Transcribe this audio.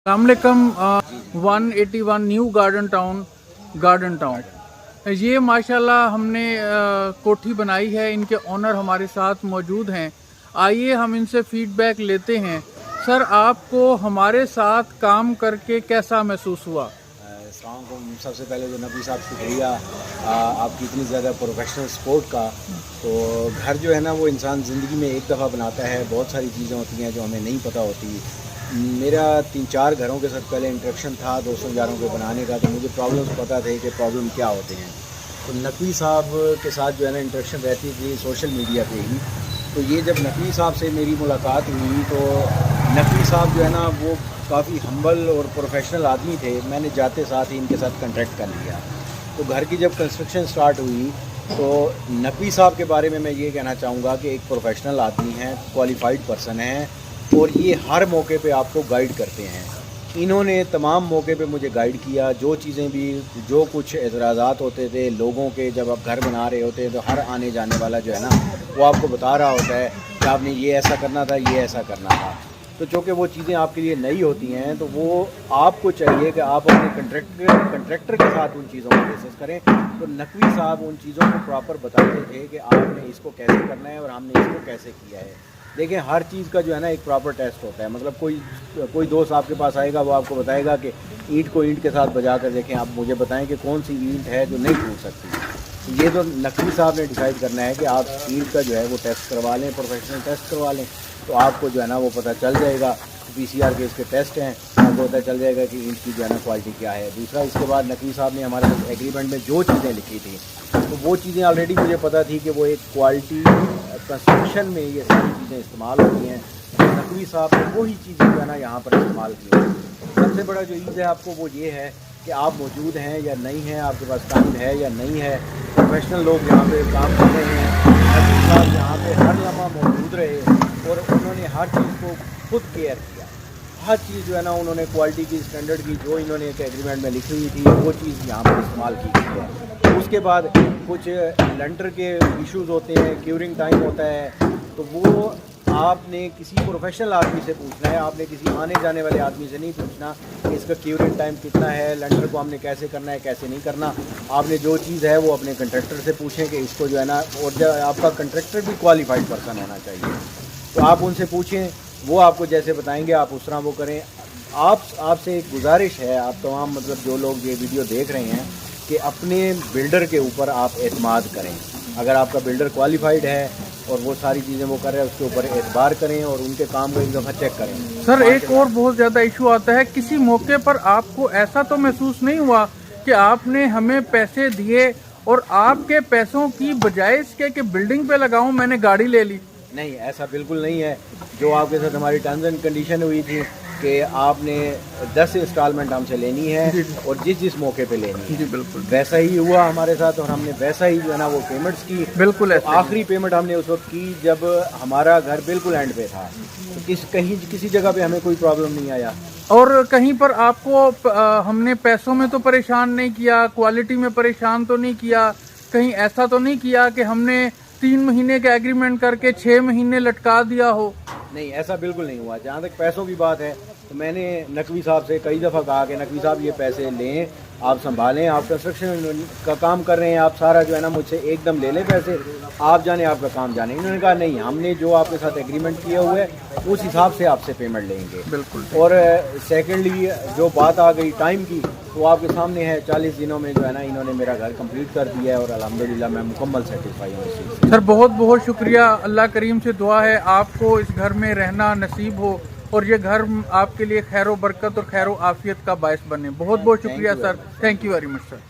अस्सलामुअलैकुम 181 new garden town ये माशाल्लाह हमने कोठी बनाई है। इनके ओनर हमारे साथ मौजूद हैं। आइए हम इनसे फीडबैक लेते हैं। सर, आपको हमारे साथ काम करके कैसा महसूस हुआ? सबसे पहले तो नबी साहब शुक्रिया आपकी इतनी ज़्यादा प्रोफेशनल सपोर्ट का। तो घर जो है ना वो इंसान ज़िंदगी में एक दफ़ा बनाता है। बहुत सारी चीज़ें होती हैं जो हमें नहीं पता होती। मेरा 3-4 घरों के साथ पहले इंटरेक्शन था 200 घरों के बनाने का, तो मुझे प्रॉब्लम्स पता थे कि प्रॉब्लम क्या होते हैं। तो नकवी साहब के साथ जो है ना इंटरेक्शन रहती थी सोशल मीडिया पे ही। तो ये जब नकवी साहब से मेरी मुलाकात हुई तो नकवी साहब जो है ना वो काफ़ी हम्बल और प्रोफेशनल आदमी थे। मैंने जाते साथ ही इनके साथ कॉन्ट्रैक्ट कर लिया। तो घर की जब कंस्ट्रक्शन स्टार्ट हुई तो नकवी साहब के बारे में मैं ये कहना चाहूँगा कि एक प्रोफेशनल आदमी हैं, क्वालिफाइड पर्सन हैं और ये हर मौके पे आपको गाइड करते हैं। इन्होंने तमाम मौके पे मुझे गाइड किया। जो चीज़ें भी जो कुछ एतराज़ात होते थे लोगों के, जब आप घर बना रहे होते हैं तो हर आने जाने वाला जो है ना वो आपको बता रहा होता है कि आपने ये ऐसा करना था, ये ऐसा करना था। तो चूँकि वो चीज़ें आपके लिए नई होती हैं तो वो आपको चाहिए कि आप अपने कंट्रैक्टर के साथ उन चीज़ों को डिस्कस करें। तो नकवी साहब उन चीज़ों को प्रॉपर बताते थे कि आपने इसको कैसे करना है और हमने इसको कैसे किया है। देखें, हर चीज़ का जो है ना एक प्रॉपर टेस्ट होता है। मतलब कोई दोस्त आपके पास आएगा वो आपको बताएगा कि ईंट को ईंट के साथ बजा कर देखें, आप मुझे बताएं कि कौन सी ईंट है जो नहीं टूट सकती। ये तो नकवी साहब ने डिसाइड करना है कि आप ईंट का जो है वो टेस्ट करवा लें, प्रोफेशनल टेस्ट करवा लें, तो आपको जो है ना वो पता चल जाएगा। PCR के इसके टेस्ट हैं, आपको पता चल जाएगा कि ईंट की जो है ना क्वालिटी क्या है। दूसरा, इसके बाद नकवी साहब ने हमारे साथ एग्रीमेंट में जो चीज़ें लिखी थी तो वो चीज़ें ऑलरेडी मुझे पता थी कि वो एक क्वालिटी कंस्ट्रक्शन में ये सारी चीज़ें इस्तेमाल होती हैं। नकवी साहब ने वही चीज़ें जो है ना यहाँ पर इस्तेमाल की हैं। सबसे बड़ा जो चीज़ है आपको वो ये है कि आप मौजूद हैं या नहीं हैं, आपके पास टाइम है या नहीं है। प्रोफेशनल लोग यहाँ पे काम कर रहे हैं। नकवी साहब यहाँ पे हर लम्हा मौजूद रहे और उन्होंने हर चीज़ को खुद केयर किया। हर चीज़ जो है ना उन्होंने क्वालिटी की, स्टैंडर्ड की, जो इन्होंने एक एग्रीमेंट में लिखी हुई थी वो चीज़ यहाँ पर इस्तेमाल की गई है। उसके बाद कुछ लेंटर के इश्यूज़ होते हैं, क्यूरिंग टाइम होता है, तो वो आपने किसी प्रोफेशनल आदमी से पूछना है। आपने किसी आने जाने वाले आदमी से नहीं पूछना कि इसका क्यूरिंग टाइम कितना है, लेंटर को हमने कैसे करना है, कैसे नहीं करना। आपने जो चीज़ है वो अपने कंट्रैक्टर से पूछें कि इसको जो है ना, और जब आपका कंट्रैक्टर भी क्वालिफाइड पर्सन होना चाहिए, तो आप उनसे पूछें, वो आपको जैसे बताएंगे आप उस तरह वो करें। आपसे एक गुजारिश है, आप तमाम मतलब जो लोग ये वीडियो देख रहे हैं, कि अपने बिल्डर के ऊपर आप एतमाद करें। अगर आपका बिल्डर क्वालिफाइड है और वो सारी चीज़ें वो कर रहे हैं, उसके ऊपर एतबार करें और उनके काम को एक दफ़ा चेक करें। सर, एक और बहुत ज़्यादा इशू आता है, किसी मौके पर आपको ऐसा तो महसूस नहीं हुआ कि आपने हमें पैसे दिए और आपके पैसों की बजाय इसके कि बिल्डिंग पे लगाऊं मैंने गाड़ी ले ली? नहीं, ऐसा बिल्कुल नहीं है। जो आपके साथ हमारी टर्म्स एंड कंडीशन हुई थी कि आपने 10 इंस्टॉलमेंट हमसे लेनी है और जिस मौके पे लेनी है, जी बिल्कुल वैसा ही हुआ हमारे साथ और हमने वैसा ही जो है ना वो पेमेंट्स की। बिल्कुल तो आखिरी पेमेंट हमने उस वक्त की जब हमारा घर बिल्कुल एंड पे था। तो किसी जगह पे हमें कोई प्रॉब्लम नहीं आया। और कहीं पर आपको हमने पैसों में तो परेशान नहीं किया, क्वालिटी में परेशान तो नहीं किया, कहीं ऐसा तो नहीं किया कि हमने 3 महीने का एग्रीमेंट करके 6 महीने लटका दिया हो? नहीं, ऐसा बिल्कुल नहीं हुआ। जहाँ तक पैसों की बात है तो मैंने नकवी साहब से कई दफ़ा कहा कि नकवी साहब ये पैसे लें, आप संभालें, आप कंस्ट्रक्शन का काम कर रहे हैं, आप सारा जो है ना मुझसे एकदम ले लें पैसे, आप जाने आपका काम जाने। इन्होंने कहा नहीं, हमने जो आपके साथ एग्रीमेंट किया हुआ है उस हिसाब से आपसे पेमेंट लेंगे। बिल्कुल। और सेकेंडली जो बात आ गई टाइम की, तो आपके सामने है 40 दिनों में जो है ना इन्होंने मेरा घर कंप्लीट कर दिया है और अल्हम्दुलिल्लाह मैं मुकम्मल सेटिस्फाई हूँ इस चीज़ से। सर, बहुत बहुत शुक्रिया। अल्लाह करीम से दुआ है आपको इस घर में रहना नसीब हो और ये घर आपके लिए खैर बरकत और खैर आफियत का बायस बने। बहुत बहुत शुक्रिया sir. Thank you very much sir.